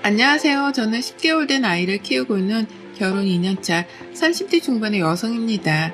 안녕하세요. 저는 10개월 된 아이를 키우고 있는 결혼 2년차 30대 중반의 여성입니다.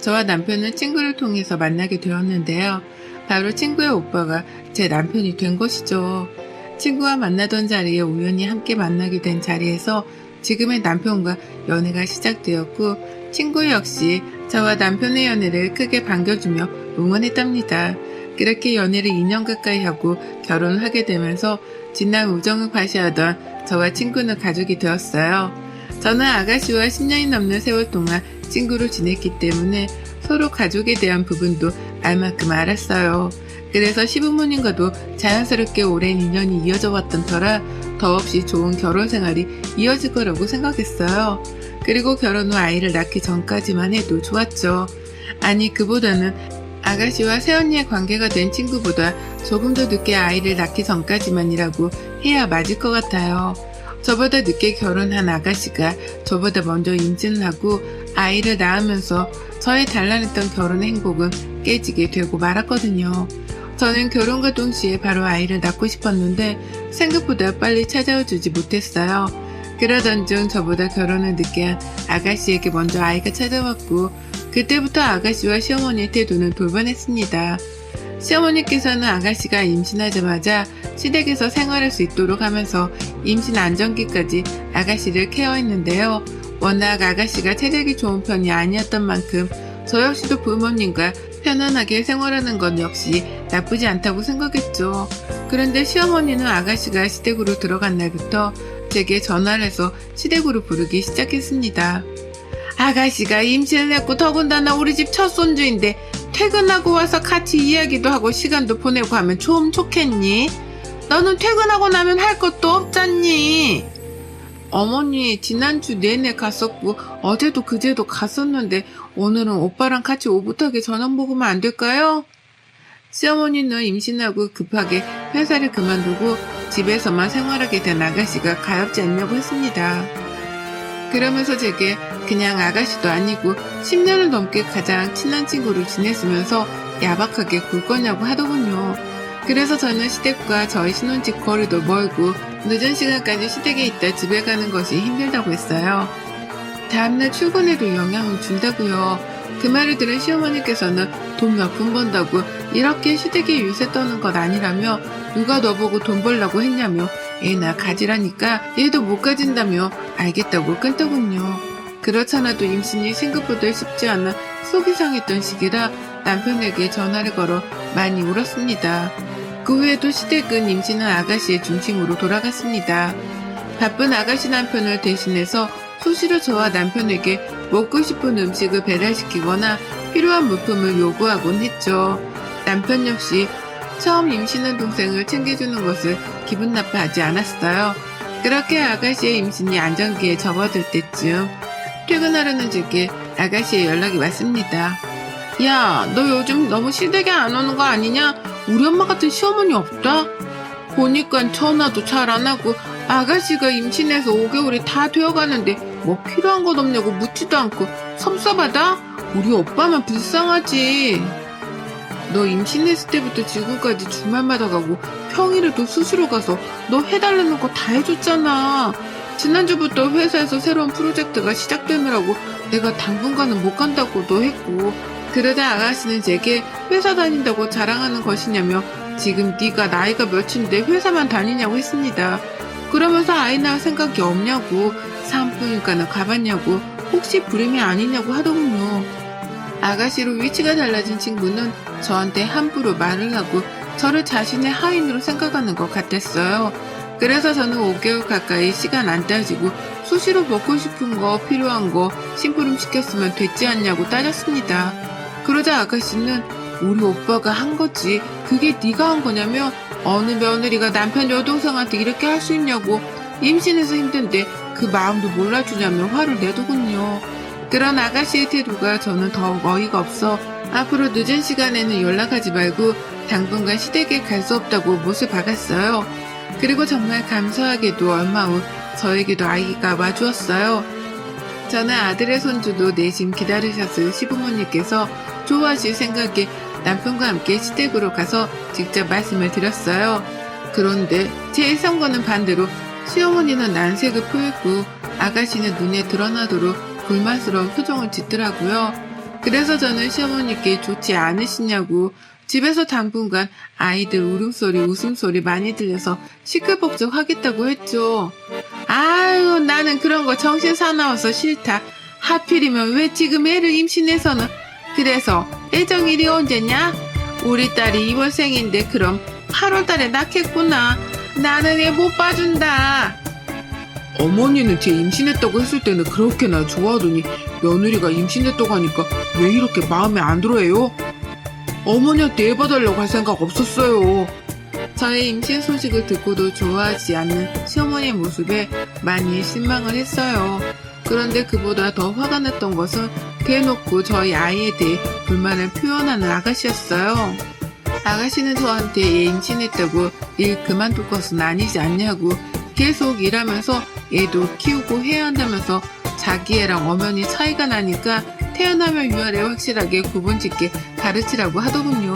저와 남편은 친구를 통해서 만나게 되었는데요. 바로 친구의 오빠가 제 남편이 된 것이죠. 친구와 만나던 자리에 우연히 함께 만나게 된 자리에서 지금의 남편과 연애가 시작되었고, 친구 역시 저와 남편의 연애를 크게 반겨주며 응원했답니다. 그렇게 연애를 2년 가까이 하고 결혼을 하게 되면서 진한 우정을 과시하던 저와 친구는 가족이 되었어요. 저는 아가씨와 10년이 넘는 세월 동안 친구로 지냈기 때문에 서로 가족에 대한 부분도 알만큼 알았어요. 그래서 시부모님과도 자연스럽게 오랜 인연이 이어져 왔던 터라 더없이 좋은 결혼 생활이 이어질 거라고 생각했어요. 그리고 결혼 후 아이를 낳기 전까지만 해도 좋았죠. 아니, 그보다는 아가씨와 새언니의 관계가 된 친구보다 조금 더 늦게 아이를 낳기 전까지만이라고 해야 맞을 것 같아요. 저보다 늦게 결혼한 아가씨가 저보다 먼저 임신을 하고 아이를 낳으면서 저의 단란했던 결혼의 행복은 깨지게 되고 말았거든요. 저는 결혼과 동시에 바로 아이를 낳고 싶었는데 생각보다 빨리 찾아와 주지 못했어요. 그러던 중 저보다 결혼을 늦게 한 아가씨에게 먼저 아이가 찾아왔고, 그때부터 아가씨와 시어머니의 태도는 돌변했습니다. 시어머니께서는 아가씨가 임신하자마자 시댁에서 생활할 수 있도록 하면서 임신 안정기까지 아가씨를 케어했는데요. 워낙 아가씨가 체력이 좋은 편이 아니었던 만큼 저 역시도 부모님과 편안하게 생활하는 건 역시 나쁘지 않다고 생각했죠. 그런데 시어머니는 아가씨가 시댁으로 들어간 날부터 제게 전화를 해서 시댁으로 부르기 시작했습니다. 아가씨가 임신을 했고 더군다나 우리 집 첫 손주인데 퇴근하고 와서 같이 이야기도 하고 시간도 보내고 하면 좀 좋겠니? 너는 퇴근하고 나면 할 것도 없잖니? 어머니, 지난주 내내 갔었고 어제도 그제도 갔었는데 오늘은 오빠랑 같이 오붓하게 저녁 먹으면 안 될까요? 시어머니는 임신하고 급하게 회사를 그만두고 집에서만 생활하게 된 아가씨가 가엾지 않냐고 했습니다. 그러면서 제게 그냥 아가씨도 아니고 10년을 넘게 가장 친한 친구로 지냈으면서 야박하게 굴 거냐고 하더군요. 그래서 저는 시댁과 저희 신혼집 거리도 멀고 늦은 시간까지 시댁에 있다 집에 가는 것이 힘들다고 했어요. 다음날 출근에도 영향을 준다고요. 그 말을 들은 시어머니께서는 돈 몇 푼 번다고 이렇게 시댁에 유세 떠는 것 아니라며, 누가 너보고 돈 벌라고 했냐며 애나 가지라니까 얘도 못 가진다며 알겠다고 끊더군요. 그렇잖아도 임신이 생각보다 쉽지 않아 속이 상했던 시기라 남편에게 전화를 걸어 많이 울었습니다. 그 후에도 시댁은 임신한 아가씨의 중심으로 돌아갔습니다. 바쁜 아가씨 남편을 대신해서 수시로 저와 남편에게 먹고 싶은 음식을 배달시키거나 필요한 물품을 요구하곤 했죠. 남편 역시 처음 임신한 동생을 챙겨주는 것을 기분 나빠하지 않았어요. 그렇게 아가씨의 임신이 안정기에 접어들 때쯤 퇴근하려는 제게 아가씨의 연락이 왔습니다. 야, 너 요즘 너무 시댁에 안 오는 거 아니냐? 우리 엄마 같은 시어머니 없다? 보니까 전화도 잘 안 하고 아가씨가 임신해서 5개월이 다 되어가는데 뭐 필요한 것 없냐고 묻지도 않고 섭섭하다? 우리 오빠만 불쌍하지. 너 임신했을 때부터 지금까지 주말마다 가고 평일에도 수시로 가서 너 해달라는 거 다 해줬잖아. 지난주부터 회사에서 새로운 프로젝트가 시작되느라고 내가 당분간은 못 간다고도 했고, 그러다 아가씨는 제게 회사 다닌다고 자랑하는 것이냐며 지금 네가 나이가 몇인데 회사만 다니냐고 했습니다. 그러면서 아이 낳을 생각이 없냐고, 산부인과는 가봤냐고, 혹시 불임이 아니냐고 하더군요. 아가씨로 위치가 달라진 친구는 저한테 함부로 말을 하고 저를 자신의 하인으로 생각하는 것 같았어요. 그래서 저는 5개월 가까이 시간 안 따지고 수시로 먹고 싶은 거, 필요한 거 심부름 시켰으면 됐지 않냐고 따졌습니다. 그러자 아가씨는 우리 오빠가 한 거지 그게 네가 한 거냐며, 어느 며느리가 남편 여동생한테 이렇게 할 수 있냐고, 임신해서 힘든데 그 마음도 몰라주냐며 화를 내더군요. 그런 아가씨의 태도가 저는 더욱 어이가 없어 앞으로 늦은 시간에는 연락하지 말고 당분간 시댁에 갈 수 없다고 못을 박았어요. 그리고 정말 감사하게도 얼마 후 저에게도 아이가 와주었어요. 저는 아들의 손주도 내심 기다리셨을 시부모님께서 좋아하실 생각에 남편과 함께 시댁으로 가서 직접 말씀을 드렸어요. 그런데 제 예상과는 반대로 시어머니는 난색을 표했고 아가씨는 눈에 드러나도록 불만스러운 표정을 짓더라고요. 그래서 저는 시어머니께 좋지 않으시냐고 집에서 당분간 아이들 울음소리, 웃음소리 많이 들려서 시끌벅적 하겠다고 했죠. 아유, 나는 그런 거 정신 사나워서 싫다. 하필이면 왜 지금 애를 임신해서는. 그래서 애정일이 언제냐? 우리 딸이 2월생인데 그럼 8월달에 낳겠구나. 나는 애 못 봐준다. 어머니는 제 임신했다고 했을 때는 그렇게나 좋아하더니 며느리가 임신했다고 하니까 왜 이렇게 마음에 안 들어해요? 어머니한테 애 봐달라고 할 생각 없었어요. 저의 임신 소식을 듣고도 좋아하지 않는 시어머니의 모습에 많이 실망을 했어요. 그런데 그보다 더 화가 났던 것은 대놓고 저희 아이에 대해 불만을 표현하는 아가씨였어요. 아가씨는 저한테 얘 임신했다고 일 그만둘 것은 아니지 않냐고 계속 일하면서 애도 키우고 해야 한다면서 자기 애랑 엄연히 차이가 나니까 태어나면 유아래 확실하게 구분짓게 가르치라고 하더군요.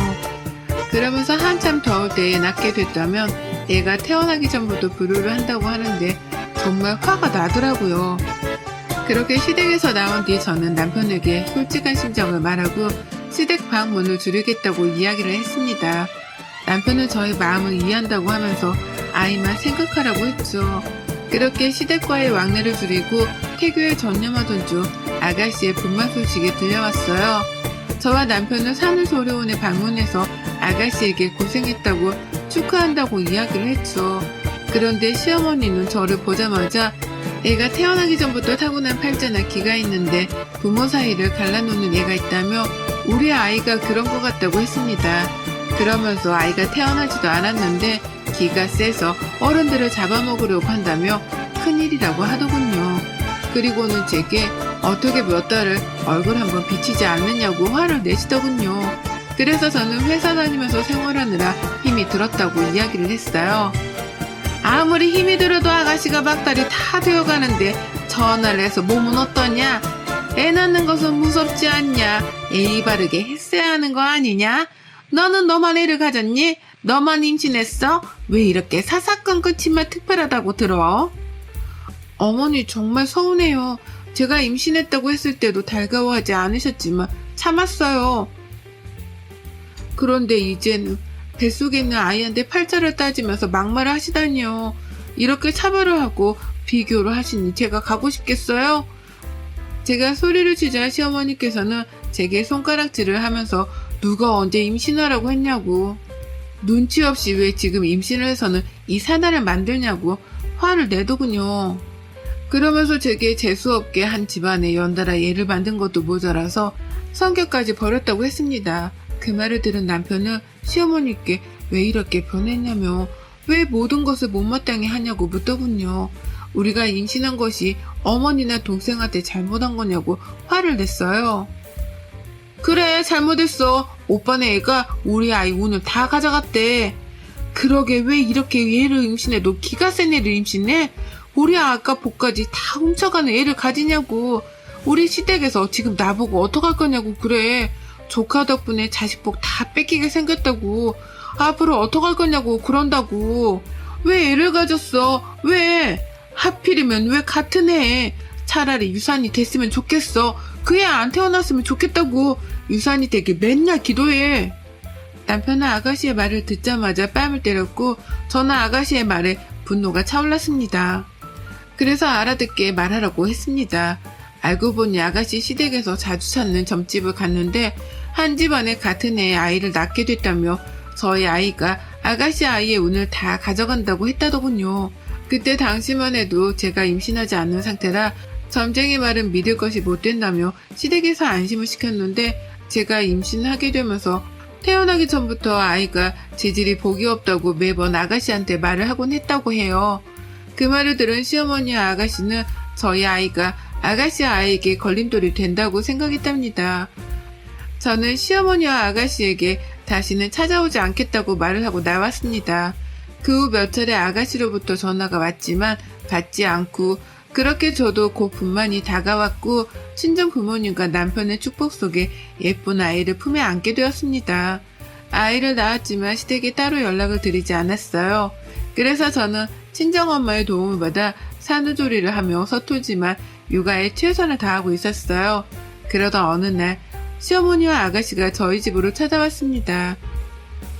그러면서 한참 더울 때에 낳게 됐다면 애가 태어나기 전부터 불효를 한다고 하는데 정말 화가 나더라고요. 그렇게 시댁에서 나온 뒤 저는 남편에게 솔직한 심정을 말하고 시댁 방문을 줄이겠다고 이야기를 했습니다. 남편은 저의 마음을 이해한다고 하면서 아이만 생각하라고 했죠. 그렇게 시댁과의 왕래를 줄이고 태교에 전념하던 중 아가씨의 분만 소식이 들려왔어요. 저와 남편은 산후조리원에 방문해서 아가씨에게 고생했다고 축하한다고 이야기를 했죠. 그런데 시어머니는 저를 보자마자 애가 태어나기 전부터 타고난 팔자나 기가 있는데 부모 사이를 갈라놓는 애가 있다며 우리 아이가 그런 것 같다고 했습니다. 그러면서 아이가 태어나지도 않았는데 기가 세서 어른들을 잡아먹으려고 한다며 큰일이라고 하더군요. 그리고는 제게 어떻게 몇 달을 얼굴 한번 비치지 않느냐고 화를 내시더군요. 그래서 저는 회사 다니면서 생활하느라 힘이 들었다고 이야기를 했어요. 아무리 힘이 들어도 아가씨가 막달이 다 되어가는데 전화를 해서 몸은 어떠냐? 애 낳는 것은 무섭지 않냐? 예의 바르게 했어야 하는 거 아니냐? 너는 너만 애를 가졌니? 너만 임신했어? 왜 이렇게 사사건건 치마 특별하다고 들어? 어머니 정말 서운해요. 제가 임신했다고 했을 때도 달가워하지 않으셨지만 참았어요. 그런데 이제는 뱃속에 있는 아이한테 팔자를 따지면서 막말을 하시다니요. 이렇게 차별을 하고 비교를 하시니 제가 가고 싶겠어요? 제가 소리를 치자 시어머니께서는 제게 손가락질을 하면서 누가 언제 임신하라고 했냐고, 눈치 없이 왜 지금 임신을 해서는 이 사단을 만들냐고 화를 내더군요. 그러면서 제게 재수없게 한 집안에 연달아 애를 만든 것도 모자라서 성격까지 버렸다고 했습니다. 그 말을 들은 남편은 시어머니께 왜 이렇게 변했냐며 왜 모든 것을 못마땅히 하냐고 묻더군요. 우리가 임신한 것이 어머니나 동생한테 잘못한 거냐고 화를 냈어요. 그래, 잘못했어. 오빠네 애가 우리 아이 운을 다 가져갔대. 그러게 왜 이렇게 애를 임신해? 너 기가 센 애를 임신해? 우리 아까 복까지 다 훔쳐가는 애를 가지냐고. 우리 시댁에서 지금 나보고 어떡할 거냐고 그래. 조카 덕분에 자식 복 다 뺏기게 생겼다고. 앞으로 어떡할 거냐고 그런다고. 왜 애를 가졌어? 왜? 하필이면 왜 같은 애? 차라리 유산이 됐으면 좋겠어. 그 애 안 태어났으면 좋겠다고. 유산이 되게 맨날 기도해. 남편은 아가씨의 말을 듣자마자 뺨을 때렸고 저는 아가씨의 말에 분노가 차올랐습니다. 그래서 알아듣게 말하라고 했습니다. 알고 보니 아가씨 시댁에서 자주 찾는 점집을 갔는데 한 집안에 같은 애의 아이를 낳게 됐다며 저희 아이가 아가씨 아이의 운을 다 가져간다고 했다더군요. 그때 당시만 해도 제가 임신하지 않는 상태라 점쟁이 말은 믿을 것이 못 된다며 시댁에서 안심을 시켰는데 제가 임신하게 되면서 태어나기 전부터 아이가 재질이 복이 없다고 매번 아가씨한테 말을 하곤 했다고 해요. 그 말을 들은 시어머니와 아가씨는 저희 아이가 아가씨 아이에게 걸림돌이 된다고 생각했답니다. 저는 시어머니와 아가씨에게 다시는 찾아오지 않겠다고 말을 하고 나왔습니다. 그 후 몇 차례 아가씨로부터 전화가 왔지만 받지 않고 그렇게 저도 곧 분만이 다가왔고 친정 부모님과 남편의 축복 속에 예쁜 아이를 품에 안게 되었습니다. 아이를 낳았지만 시댁에 따로 연락을 드리지 않았어요. 그래서 저는 친정엄마의 도움을 받아 산후조리를 하며 서툴지만 육아에 최선을 다하고 있었어요. 그러던 어느 날 시어머니와 아가씨가 저희 집으로 찾아왔습니다.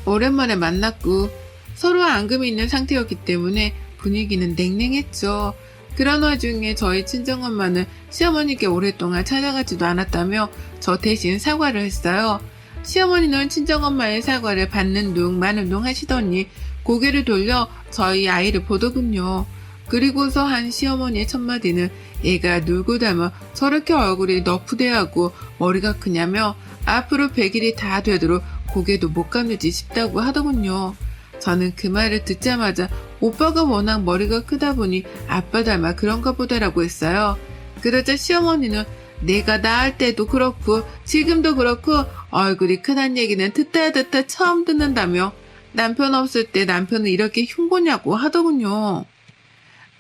오랜만에 만났고 서로 앙금이 있는 상태였기 때문에 분위기는 냉랭했죠. 그런 와중에 저희 친정엄마는 시어머니께 오랫동안 찾아가지도 않았다며 저 대신 사과를 했어요. 시어머니는 친정엄마의 사과를 받는 둥 마는 둥 하시더니 고개를 돌려 저희 아이를 보더군요. 그리고서 한 시어머니의 첫마디는 얘가 누구 닮아 저렇게 얼굴이 너프대하고 머리가 크냐며 앞으로 100일이 다 되도록 고개도 못 감는지 싶다고 하더군요. 저는 그 말을 듣자마자 오빠가 워낙 머리가 크다 보니 아빠 닮아 그런가 보다라고 했어요. 그러자 시어머니는 내가 낳을 때도 그렇고 지금도 그렇고 얼굴이 크단 얘기는 듣다 처음 듣는다며 남편 없을 때 남편은 이렇게 흉보냐고 하더군요.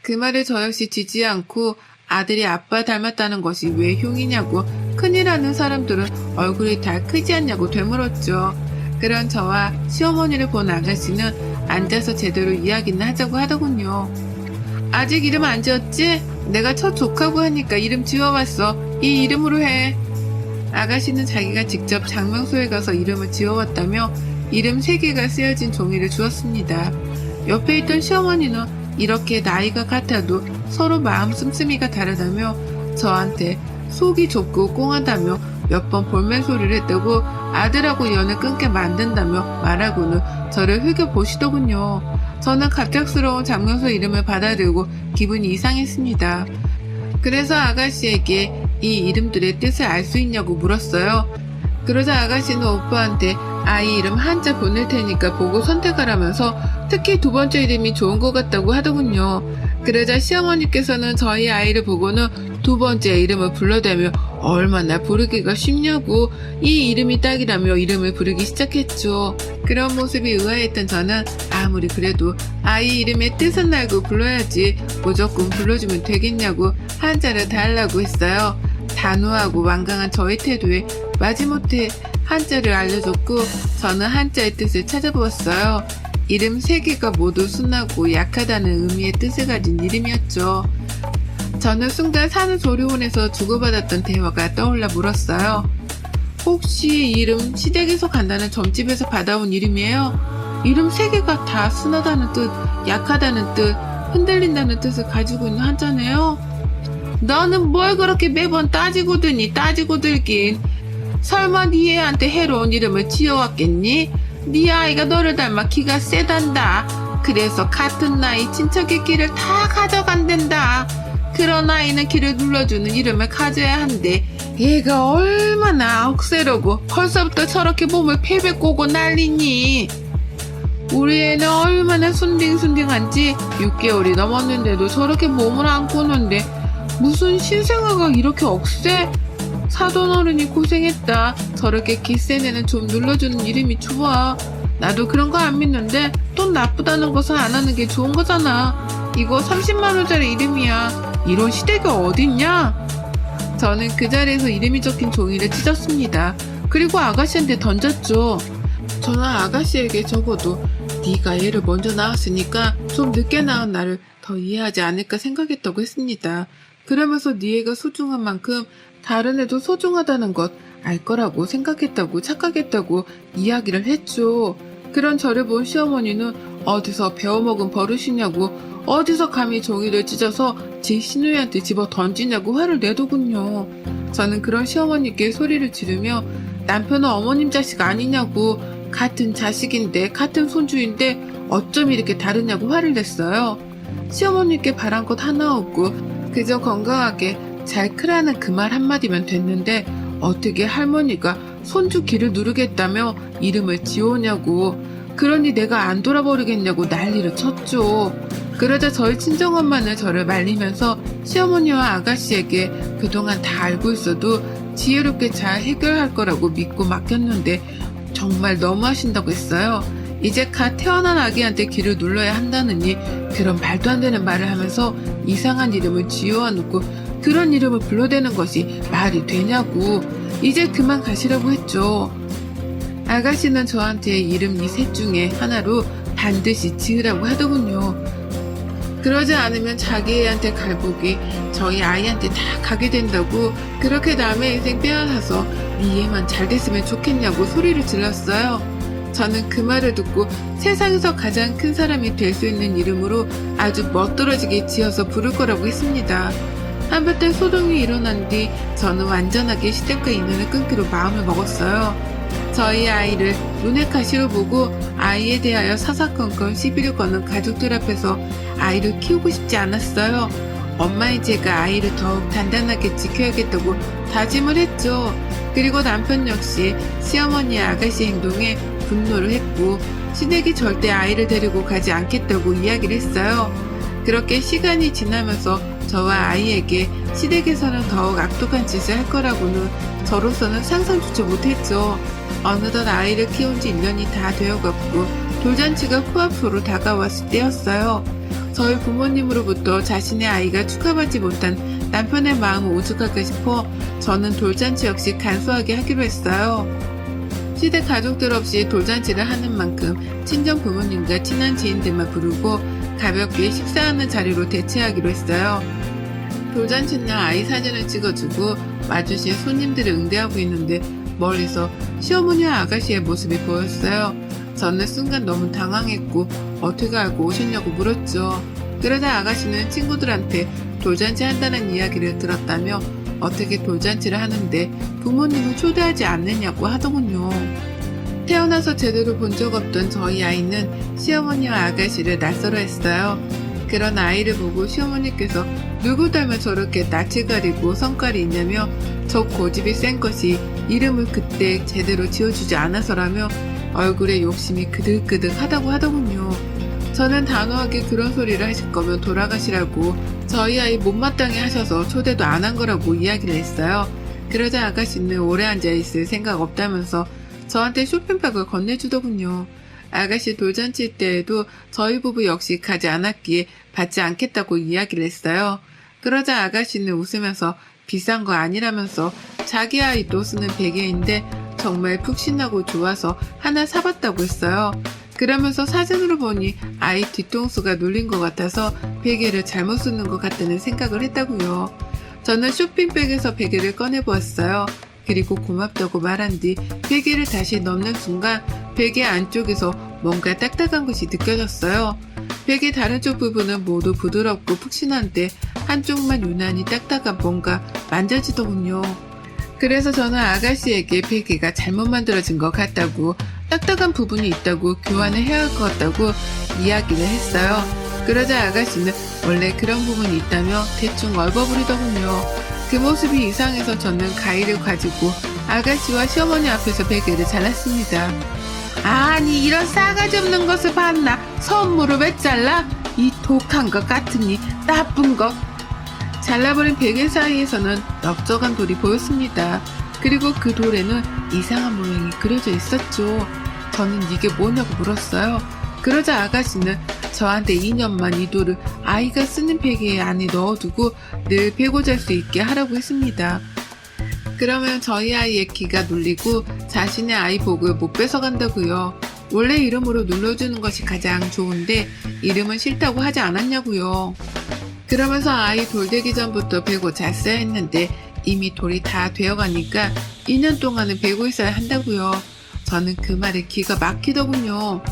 그 말에 저 역시 지지 않고 아들이 아빠 닮았다는 것이 왜 흉이냐고 큰일 하는 사람들은 얼굴이 다 크지 않냐고 되물었죠. 그런 저와 시어머니를 본 아가씨는 앉아서 제대로 이야기는 하자고 하더군요. 아직 이름 안 지었지? 내가 첫 조카고 하니까 이름 지어왔어. 이 이름으로 해. 아가씨는 자기가 직접 장명소에 가서 이름을 지어왔다며 이름 3개가 쓰여진 종이를 주었습니다. 옆에 있던 시어머니는 이렇게 나이가 같아도 서로 마음 씀씀이가 다르다며 저한테 속이 좁고 꽁하다며 몇 번 볼멘 소리를 했다고 아들하고 연을 끊게 만든다며 말하고는 저를 흘겨보시더군요. 저는 갑작스러운 장명소 이름을 받아들고 기분이 이상했습니다. 그래서 아가씨에게 이 이름들의 뜻을 알 수 있냐고 물었어요. 그러자 아가씨는 오빠한테 아이 이름 한자 보낼 테니까 보고 선택하라면서 특히 2번째 이름이 좋은 것 같다고 하더군요. 그러자 시어머니께서는 저희 아이를 보고는 2번째 이름을 불러대며 얼마나 부르기가 쉽냐고 이 이름이 딱이라며 이름을 부르기 시작했죠. 그런 모습이 의아했던 저는 아무리 그래도 아이 이름의 뜻은 알고 불러야지 무조건 불러주면 되겠냐고 한자를 달라고 했어요. 단호하고 완강한 저의 태도에 마지못해 한자를 알려줬고 저는 한자의 뜻을 찾아보았어요. 이름 3개가 모두 순하고 약하다는 의미의 뜻을 가진 이름이었죠. 저는 순간 산후조리원에서 주고받았던 대화가 떠올라 물었어요. 혹시 이 이름 시댁에서 간다는 점집에서 받아온 이름이에요? 이름 3개가 다 순하다는 뜻, 약하다는 뜻, 흔들린다는 뜻을 가지고 있는 한자네요? 너는 뭘 그렇게 매번 따지고 드니 따지고 들긴. 설마 네 애한테 해로운 이름을 지어왔겠니? 네 아이가 너를 닮아 기가 세단다. 그래서 같은 나이 친척의 길을 다 가져간댄다. 그런 아이는 길을 눌러주는 이름을 가져야 한대. 얘가 얼마나 억세르고 벌써부터 저렇게 몸을 패배 꼬고 난리니. 우리 애는 얼마나 순딩순딩한지 6개월이 넘었는데도 저렇게 몸을 안고 오는데 무슨 신생아가 이렇게 억세? 사돈어른이 고생했다. 저렇게 기센 애는 좀 눌러주는 이름이 좋아. 나도 그런 거 안 믿는데 돈 나쁘다는 것은 안 하는 게 좋은 거잖아. 이거 30만원짜리 이름이야. 이런 시댁이 어딨냐? 저는 그 자리에서 이름이 적힌 종이를 찢었습니다. 그리고 아가씨한테 던졌죠. 저는 아가씨에게 적어도 네가 얘를 먼저 낳았으니까 좀 늦게 낳은 나를 더 이해하지 않을까 생각했다고 했습니다. 그러면서 네 애가 소중한 만큼 다른 애도 소중하다는 것 알 거라고 생각했다고 착각했다고 이야기를 했죠. 그런 저를 본 시어머니는 어디서 배워먹은 버릇이냐고 어디서 감히 종이를 찢어서 제 시누이한테 집어 던지냐고 화를 내더군요. 저는 그런 시어머니께 소리를 지르며 남편은 어머님 자식 아니냐고 같은 자식인데 같은 손주인데 어쩜 이렇게 다르냐고 화를 냈어요. 시어머니께 바란 것 하나 없고 그저 건강하게 잘 크라는 그 말 한마디면 됐는데 어떻게 할머니가 손주 귀를 누르겠다며 이름을 지우냐고 그러니 내가 안 돌아버리겠냐고 난리를 쳤죠. 그러자 저희 친정엄마는 저를 말리면서 시어머니와 아가씨에게 그동안 다 알고 있어도 지혜롭게 잘 해결할 거라고 믿고 맡겼는데 정말 너무하신다고 했어요. 이제 갓 태어난 아기한테 귀를 눌러야 한다느니 그런 말도 안 되는 말을 하면서 이상한 이름을 지어놓고 그런 이름을 불러대는 것이 말이 되냐고 이제 그만 가시라고 했죠. 아가씨는 저한테 이름 이 셋 중에 하나로 반드시 지으라고 하더군요. 그러지 않으면 자기 애한테 갈복이 저희 아이한테 다 가게 된다고 그렇게 남의 인생 빼앗아서 네 애만 잘 됐으면 좋겠냐고 소리를 질렀어요. 저는 그 말을 듣고 세상에서 가장 큰 사람이 될 수 있는 이름으로 아주 멋들어지게 지어서 부를 거라고 했습니다. 한바탕 소동이 일어난 뒤 저는 완전하게 시댁과 인연을 끊기로 마음을 먹었어요. 저희 아이를 눈의 가시로 보고 아이에 대하여 사사건건 시비를 거는 가족들 앞에서 아이를 키우고 싶지 않았어요. 엄마인 제가 아이를 더욱 단단하게 지켜야겠다고 다짐을 했죠. 그리고 남편 역시 시어머니의 아가씨 행동에 분노를 했고 시댁이 절대 아이를 데리고 가지 않겠다고 이야기를 했어요. 그렇게 시간이 지나면서 저와 아이에게 시댁에서는 더욱 악독한 짓을 할 거라고는 저로서는 상상조차 못했죠. 어느덧 아이를 키운 지 1년이 다 되어갔고 돌잔치가 코앞으로 다가왔을 때였어요. 저희 부모님으로부터 자신의 아이가 축하받지 못한 남편의 마음을 오죽할까 싶어 저는 돌잔치 역시 간소하게 하기로 했어요. 시댁 가족들 없이 돌잔치를 하는 만큼 친정 부모님과 친한 지인들만 부르고 가볍게 식사하는 자리로 대체하기로 했어요. 돌잔치날 아이 사진을 찍어주고 와주신 손님들을 응대하고 있는데 멀리서 시어머니와 아가씨의 모습이 보였어요. 저는 순간 너무 당황했고 어떻게 알고 오셨냐고 물었죠. 그러자 아가씨는 친구들한테 돌잔치 한다는 이야기를 들었다며 어떻게 돌잔치를 하는데 부모님을 초대하지 않느냐고 하더군요. 태어나서 제대로 본 적 없던 저희 아이는 시어머니와 아가씨를 낯설어했어요. 그런 아이를 보고 시어머니께서 누구 닮아 저렇게 낯을 가리고 성깔이 있냐며 저 고집이 센 것이 이름을 그때 제대로 지어주지 않아서라며 얼굴에 욕심이 그득그득 하다고 하더군요. 저는 단호하게 그런 소리를 하실 거면 돌아가시라고 저희 아이 못마땅해 하셔서 초대도 안 한 거라고 이야기를 했어요. 그러자 아가씨는 오래 앉아있을 생각 없다면서 저한테 쇼핑백을 건네주더군요. 아가씨 돌잔치 때에도 저희 부부 역시 가지 않았기에 받지 않겠다고 이야기를 했어요. 그러자 아가씨는 웃으면서 비싼 거 아니라면서 자기 아이도 쓰는 베개인데 정말 푹신하고 좋아서 하나 사봤다고 했어요. 그러면서 사진으로 보니 아이 뒤통수가 눌린 것 같아서 베개를 잘못 쓰는 것 같다는 생각을 했다고요. 저는 쇼핑백에서 베개를 꺼내보았어요. 그리고 고맙다고 말한 뒤 베개를 다시 넣는 순간 베개 안쪽에서 뭔가 딱딱한 것이 느껴졌어요. 베개 다른 쪽 부분은 모두 부드럽고 푹신한데 한쪽만 유난히 딱딱한 뭔가 만져지더군요. 그래서 저는 아가씨에게 베개가 잘못 만들어진 것 같다고 딱딱한 부분이 있다고 교환을 해야 할 것 같다고 이야기를 했어요. 그러자 아가씨는 원래 그런 부분이 있다며 대충 얼버무리더군요. 그 모습이 이상해서 저는 가위를 가지고 아가씨와 시어머니 앞에서 베개를 잘랐습니다. 아니 이런 싸가지 없는 것을 봤나? 선물을 왜 잘라? 이 독한 것 같으니 나쁜 것. 잘라버린 베개 사이에서는 넓적한 돌이 보였습니다. 그리고 그 돌에는 이상한 모양이 그려져 있었죠. 저는 이게 뭐냐고 물었어요. 그러자 아가씨는 저한테 2년만 이 돌을 아이가 쓰는 베개 안에 넣어두고 늘 베고 잘 수 있게 하라고 했습니다. 그러면 저희 아이의 기가 눌리고 자신의 아이 복을 못 뺏어간다고요. 원래 이름으로 눌러주는 것이 가장 좋은데 이름은 싫다고 하지 않았냐고요. 그러면서 아이 돌 되기 전부터 베고 잤어야 했는데 이미 돌이 다 되어가니까 2년 동안은 베고 있어야 한다고요. 저는 그 말에 기가 막히더군요.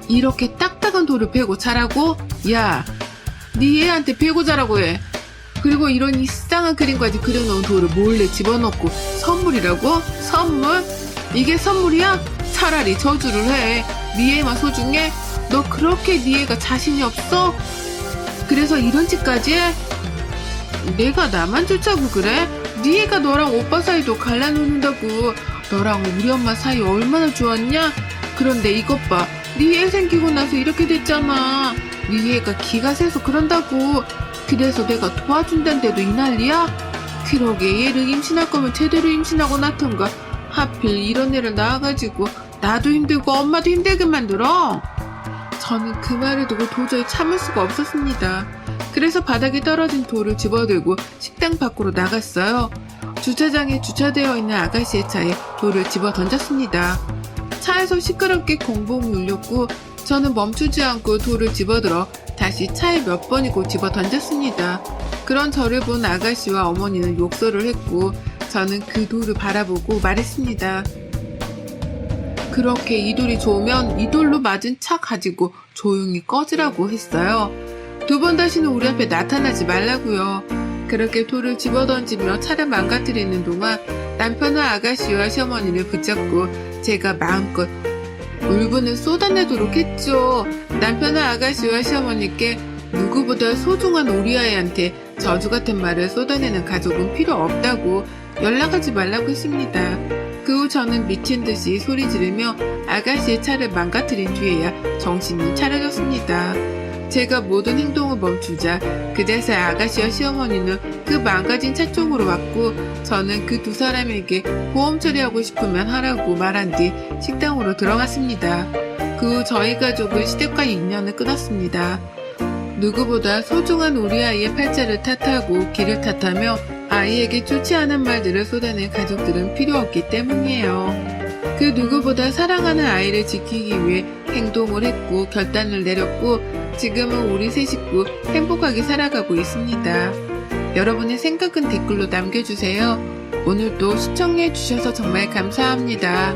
이렇게 딱딱한 돌을 베고 자라고? 야, 네 애한테 베고 자라고 해. 그리고 이런 이상한 그림까지 그려놓은 돌을 몰래 집어넣고 선물이라고? 선물? 이게 선물이야? 차라리 저주를 해. 네 애만 소중해? 너 그렇게 네 애가 자신이 없어? 그래서 이런 짓까지 해? 내가 나만 쫓아고 그래? 네 애가 너랑 오빠 사이도 갈라놓는다고. 너랑 우리 엄마 사이 얼마나 좋았냐? 그런데 이것 봐. 네 애 생기고 나서 이렇게 됐잖아. 네 애가 기가 세서 그런다고. 그래서 내가 도와준다는데도 이 난리야? 그러게 얘를 임신할 거면 제대로 임신하고 낳던가. 하필 이런 애를 낳아가지고 나도 힘들고 엄마도 힘들게 만들어. 저는 그 말을 두고 도저히 참을 수가 없었습니다. 그래서 바닥에 떨어진 돌을 집어들고 식당 밖으로 나갔어요. 주차장에 주차되어 있는 아가씨의 차에 돌을 집어 던졌습니다. 차에서 시끄럽게 공봉이 울렸고 저는 멈추지 않고 돌을 집어들어 다시 차에 몇 번이고 집어 던졌습니다. 그런 저를 본 아가씨와 어머니는 욕설을 했고 저는 그 돌을 바라보고 말했습니다. 그렇게 이 돌이 좋으면 이 돌로 맞은 차 가지고 조용히 꺼지라고 했어요. 두 번 다시는 우리 앞에 나타나지 말라고요. 그렇게 돌을 집어던지며 차를 망가뜨리는 동안 남편은 아가씨와 시어머니를 붙잡고 제가 마음껏 울분을 쏟아내도록 했죠. 남편은 아가씨와 시어머니께 누구보다 소중한 우리 아이한테 저주 같은 말을 쏟아내는 가족은 필요 없다고 연락하지 말라고 했습니다. 그 후 저는 미친 듯이 소리 지르며 아가씨의 차를 망가뜨린 뒤에야 정신이 차려졌습니다. 제가 모든 행동을 멈추자 그제서야 아가씨와 시어머니는 그 망가진 차 쪽으로 왔고 저는 그 두 사람에게 보험 처리하고 싶으면 하라고 말한 뒤 식당으로 들어갔습니다. 그 후 저희 가족은 시댁과 인연을 끊었습니다. 누구보다 소중한 우리 아이의 팔자를 탓하고 길을 탓하며 아이에게 좋지 않은 말들을 쏟아낸 가족들은 필요 없기 때문이에요. 그 누구보다 사랑하는 아이를 지키기 위해 행동을 했고 결단을 내렸고 지금은 우리 세 식구 행복하게 살아가고 있습니다. 여러분의 생각은 댓글로 남겨주세요. 오늘도 시청해주셔서 정말 감사합니다.